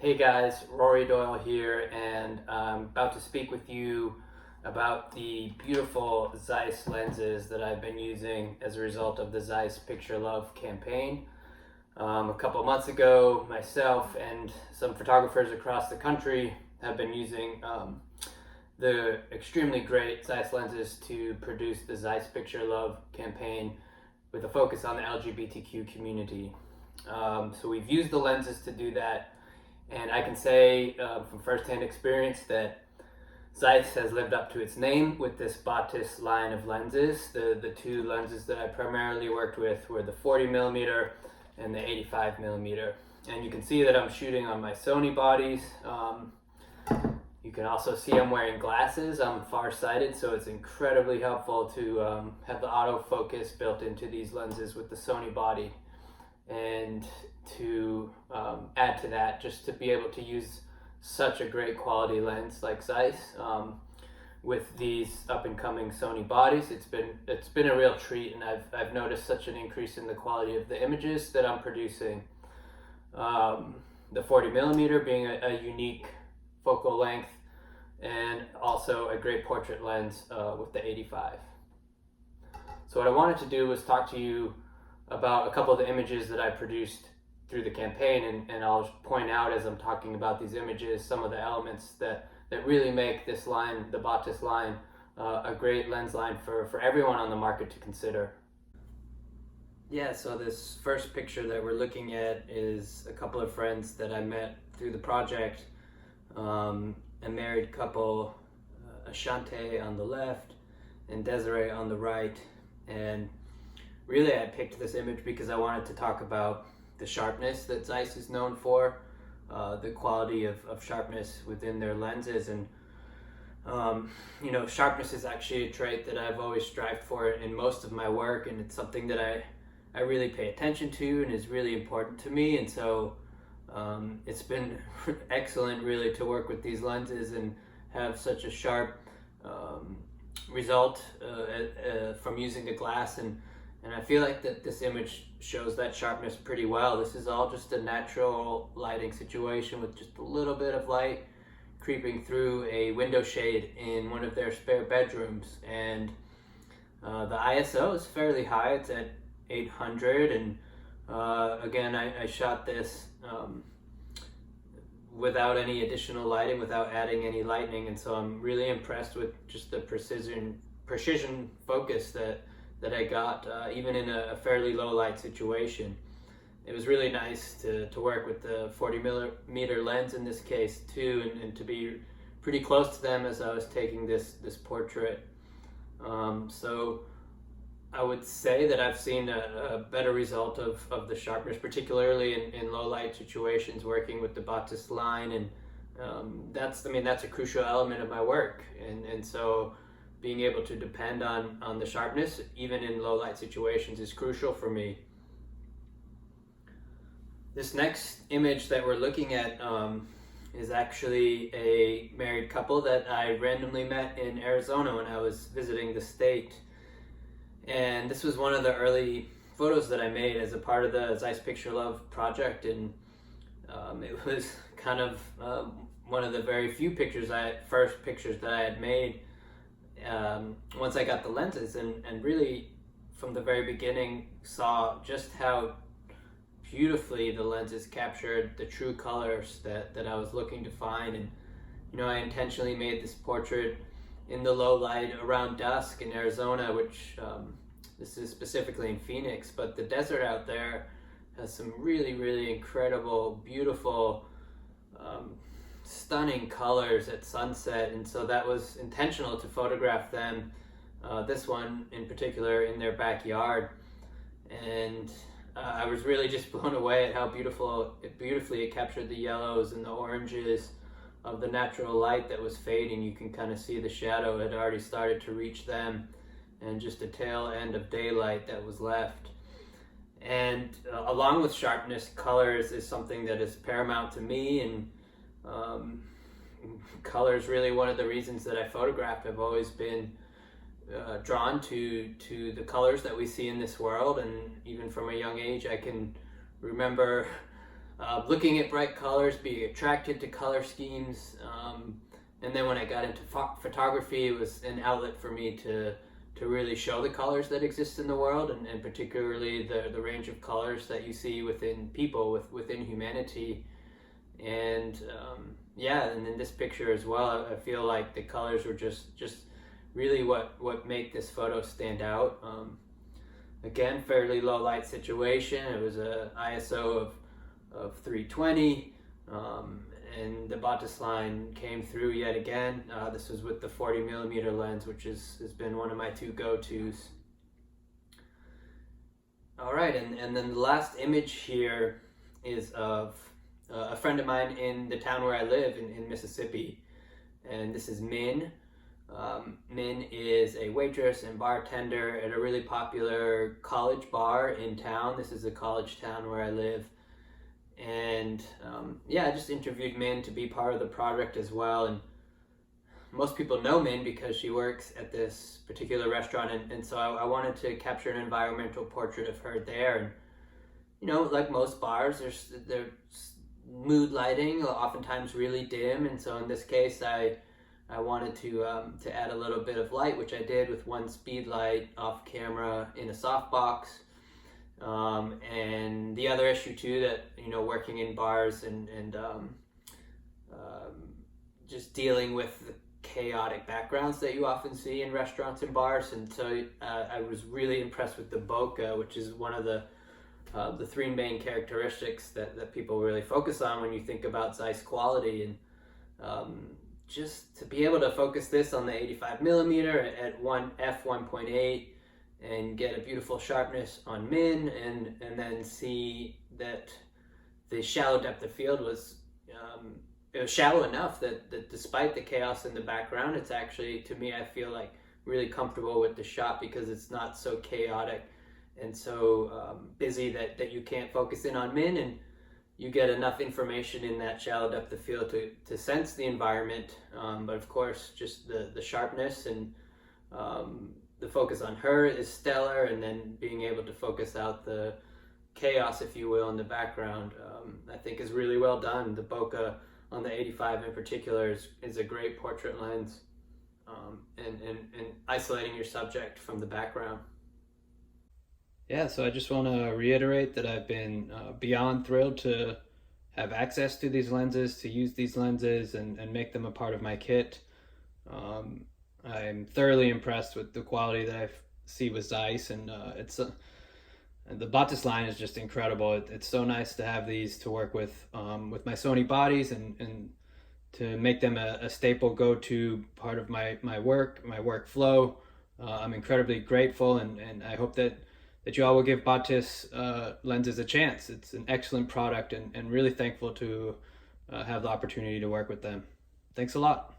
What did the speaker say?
Hey guys, Rory Doyle here, and I'm about to speak with you about the beautiful Zeiss lenses that I've been using as a result of the Zeiss Picture Love campaign. A couple of months ago, myself and some photographers across the country have been using the extremely great Zeiss lenses to produce the Zeiss Picture Love campaign with a focus on the LGBTQ community. So we've used the lenses to do that. And I can say from firsthand experience that Zeiss has lived up to its name with this Batis line of lenses. The two lenses that I primarily worked with were the 40mm and the 85mm. And you can see that I'm shooting on my Sony bodies. You can also see I'm wearing glasses. I'm farsighted, so it's incredibly helpful to have the autofocus built into these lenses with the Sony body. And to add to that, just to be able to use such a great quality lens like Zeiss with these up and coming Sony bodies, it's been a real treat, and I've noticed such an increase in the quality of the images that I'm producing. The 40mm being a unique focal length, and also a great portrait lens with the 85. So what I wanted to do was talk to you about a couple of the images that I produced through the campaign, and I'll point out as I'm talking about these images some of the elements that really make this line, the Batis line, a great lens line for everyone on the market to consider. Yeah, so this first picture that we're looking at is a couple of friends that I met through the project, a married couple, Ashante on the left and Desiree on the right. And really, I picked this image because I wanted to talk about the sharpness that Zeiss is known for, the quality of sharpness within their lenses. And sharpness is actually a trait that I've always strived for in most of my work, and it's something that I really pay attention to and is really important to me. And so it's been excellent really to work with these lenses and have such a sharp result from using the glass. And I feel like that this image shows that sharpness pretty well. This is all just a natural lighting situation with just a little bit of light creeping through a window shade in one of their spare bedrooms. And the ISO is fairly high. It's at 800. And again, I shot this without any additional lighting, without adding any lighting. And so I'm really impressed with just the precision focus that I got, even in a fairly low light situation. It was really nice to work with the 40mm lens in this case too, and to be pretty close to them as I was taking this portrait. So I would say that I've seen a better result of the sharpness, particularly in low light situations, working with the Batis line. And that's a crucial element of my work. And so being able to depend on the sharpness, even in low light situations, is crucial for me. This next image that we're looking at is actually a married couple that I randomly met in Arizona when I was visiting the state. And this was one of the early photos that I made as a part of the Zeiss Picture Love project. And it was kind of one of the very few first pictures that I had made once I got the lenses, and really from the very beginning saw just how beautifully the lenses captured the true colors that I was looking to find. And I intentionally made this portrait in the low light around dusk in Arizona, which this is specifically in Phoenix, but the desert out there has some really incredible, beautiful, stunning colors at sunset. And so that was intentional to photograph them, this one in particular, in their backyard. And I was really just blown away at how beautifully it captured the yellows and the oranges of the natural light that was fading. You can kind of see the shadow had already started to reach them, and just a tail end of daylight that was left. And along with sharpness, colors is something that is paramount to me. And color is really one of the reasons that I photographed. I've always been drawn to the colors that we see in this world, and even from a young age I can remember looking at bright colors, being attracted to color schemes. And then when I got into photography, it was an outlet for me to really show the colors that exist in the world, and particularly the range of colors that you see within people, within humanity. And yeah, and in this picture as well, I feel like the colors were just really what make this photo stand out. Again, fairly low light situation. It was a ISO of 320, and the Batis line came through yet again. This was with the 40mm lens, which has been one of my two go-tos. All right, and then the last image here is of a friend of mine in the town where I live in Mississippi, and this is Min. Min is a waitress and bartender at a really popular college bar in town. This is a college town where I live. And yeah, I just interviewed Min to be part of the project as well. And most people know Min because she works at this particular restaurant. And so I wanted to capture an environmental portrait of her there. And, you know, like most bars, there's mood lighting, oftentimes really dim. And so in this case, I wanted to add a little bit of light, which I did with one speed light off camera in a softbox. And the other issue too, that, you know, working in bars and just dealing with the chaotic backgrounds that you often see in restaurants and bars. And so I was really impressed with the bokeh, which is one of the three main characteristics that people really focus on when you think about Zeiss quality. And just to be able to focus this on the 85mm at f1.8 and get a beautiful sharpness on Min, and then see that the shallow depth of field was it was shallow enough that despite the chaos in the background, it's actually, to me, I feel like really comfortable with the shot because it's not so chaotic and so busy that you can't focus in on Min, and you get enough information in that shallow depth of field to sense the environment, but of course just the sharpness and the focus on her is stellar, and then being able to focus out the chaos, if you will, in the background, I think is really well done. The bokeh on the 85 in particular is a great portrait lens, and isolating your subject from the background. Yeah, so I just want to reiterate that I've been beyond thrilled to have access to these lenses, to use these lenses and make them a part of my kit. I'm thoroughly impressed with the quality that I see with Zeiss, and the Batis line is just incredible. It's so nice to have these to work with my Sony bodies, and to make them a staple go-to part of my workflow. I'm incredibly grateful, and I hope that you all will give Batis lenses a chance. It's an excellent product, and really thankful to have the opportunity to work with them. Thanks a lot.